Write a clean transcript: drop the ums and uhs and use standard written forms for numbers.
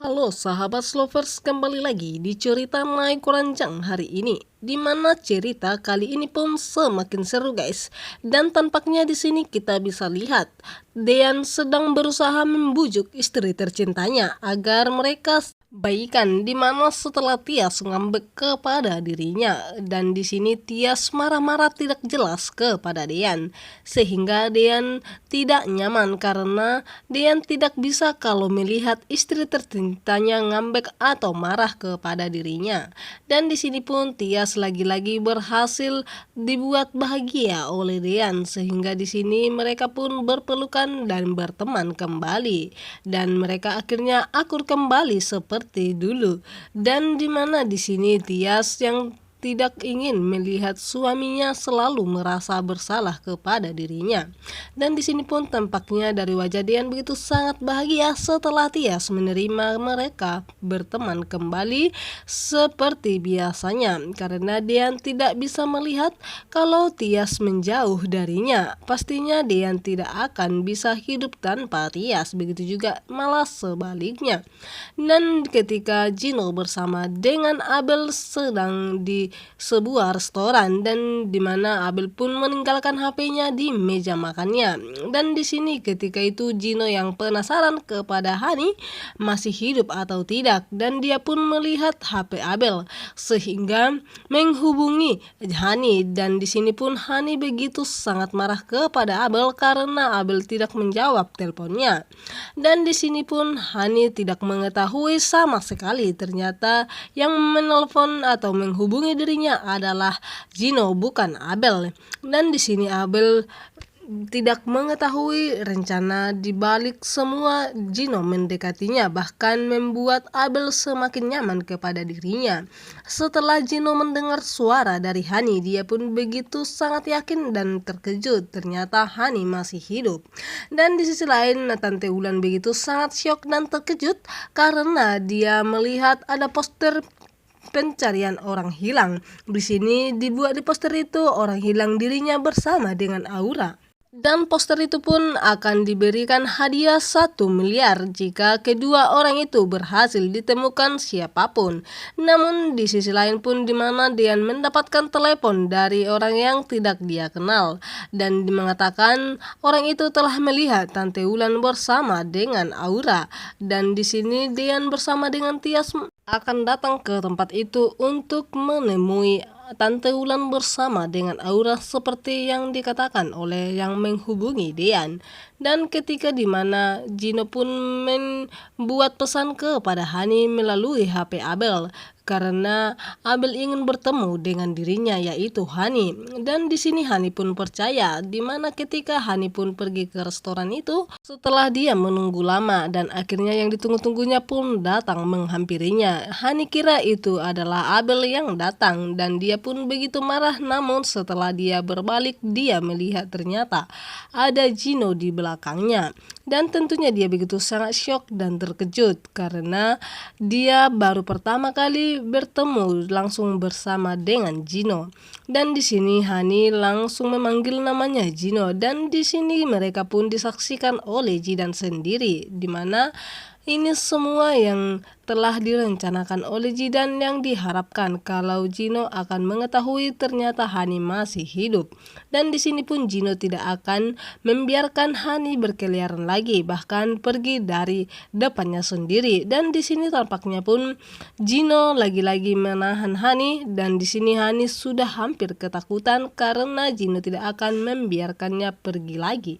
Halo sahabat lovers, kembali lagi di cerita naik ranjang hari ini. Di mana cerita kali ini pun semakin seru guys. Dan tampaknya di sini kita bisa lihat Dean sedang berusaha membujuk istri tercintanya agar mereka baikan, di mana setelah Tias ngambek kepada dirinya, dan di sini Tias marah-marah tidak jelas kepada Dean, sehingga Dean tidak nyaman karena Dean tidak bisa kalau melihat istri tercintanya ngambek atau marah kepada dirinya. Dan di sini pun Tias lagi-lagi berhasil dibuat bahagia oleh Dean, sehingga di sini mereka pun berpelukan dan berteman kembali, dan mereka akhirnya akur kembali seperti dulu. Dan dimana di sini Tias yang tidak ingin melihat suaminya selalu merasa bersalah kepada dirinya. Dan di sini pun tampaknya dari wajah Dian begitu sangat bahagia setelah Tias menerima mereka berteman kembali seperti biasanya, karena Dian tidak bisa melihat kalau Tias menjauh darinya. Pastinya Dian tidak akan bisa hidup tanpa Tias, begitu juga malah sebaliknya. Dan ketika Gino bersama dengan Abel sedang di sebuah restoran, dan dimana Abel pun meninggalkan HP-nya di meja makannya. Dan di sini ketika itu Gino yang penasaran kepada Hani masih hidup atau tidak, dan dia pun melihat HP Abel sehingga menghubungi Hani. Dan di sini pun Hani begitu sangat marah kepada Abel karena Abel tidak menjawab teleponnya. Dan di sini pun Hani tidak mengetahui sama sekali ternyata yang menelpon atau menghubungi dirinya adalah Gino, bukan Abel. Dan di sini Abel tidak mengetahui rencana di balik semua Gino mendekatinya, bahkan membuat Abel semakin nyaman kepada dirinya. Setelah Gino mendengar suara dari Hani, dia pun begitu sangat yakin dan terkejut ternyata Hani masih hidup. Dan di sisi lain Tante Ulan begitu sangat syok dan terkejut karena dia melihat ada poster pencarian orang hilang. Di sini dibuat di poster itu orang hilang dirinya bersama dengan Aura. Dan poster itu pun akan diberikan hadiah 1 miliar jika kedua orang itu berhasil ditemukan siapapun. Namun di sisi lain pun dimana Dian mendapatkan telepon dari orang yang tidak dia kenal, dan mengatakan orang itu telah melihat Tante Ulan bersama dengan Aura. Dan di sini Dian bersama dengan Tias akan datang ke tempat itu untuk menemui Tante Ulan bersama dengan Aura seperti yang dikatakan oleh yang menghubungi Dian. Dan ketika dimana Gino pun membuat pesan kepada Hani melalui HP Abel karena Abel ingin bertemu dengan dirinya, yaitu Hani. Dan di sini Hani pun percaya, dimana ketika Hani pun pergi ke restoran itu setelah dia menunggu lama, dan akhirnya yang ditunggu-tunggunya pun datang menghampirinya. Hani kira itu adalah Abel yang datang dan dia pun begitu marah, namun setelah dia berbalik dia melihat ternyata ada Gino di belakangnya. Dan tentunya dia begitu sangat syok dan terkejut karena dia baru pertama kali bertemu langsung bersama dengan Gino. Dan di sini Hani langsung memanggil namanya Gino, dan di sini mereka pun disaksikan oleh Jidan sendiri, di mana ini semua yang telah direncanakan oleh Jidan, yang diharapkan kalau Gino akan mengetahui ternyata Hani masih hidup. Dan di sini pun Gino tidak akan membiarkan Hani berkeliaran lagi, bahkan pergi dari depannya sendiri. Dan di sini tampaknya pun Gino lagi-lagi menahan Hani, dan di sini Hani sudah hampir ketakutan karena Gino tidak akan membiarkannya pergi lagi.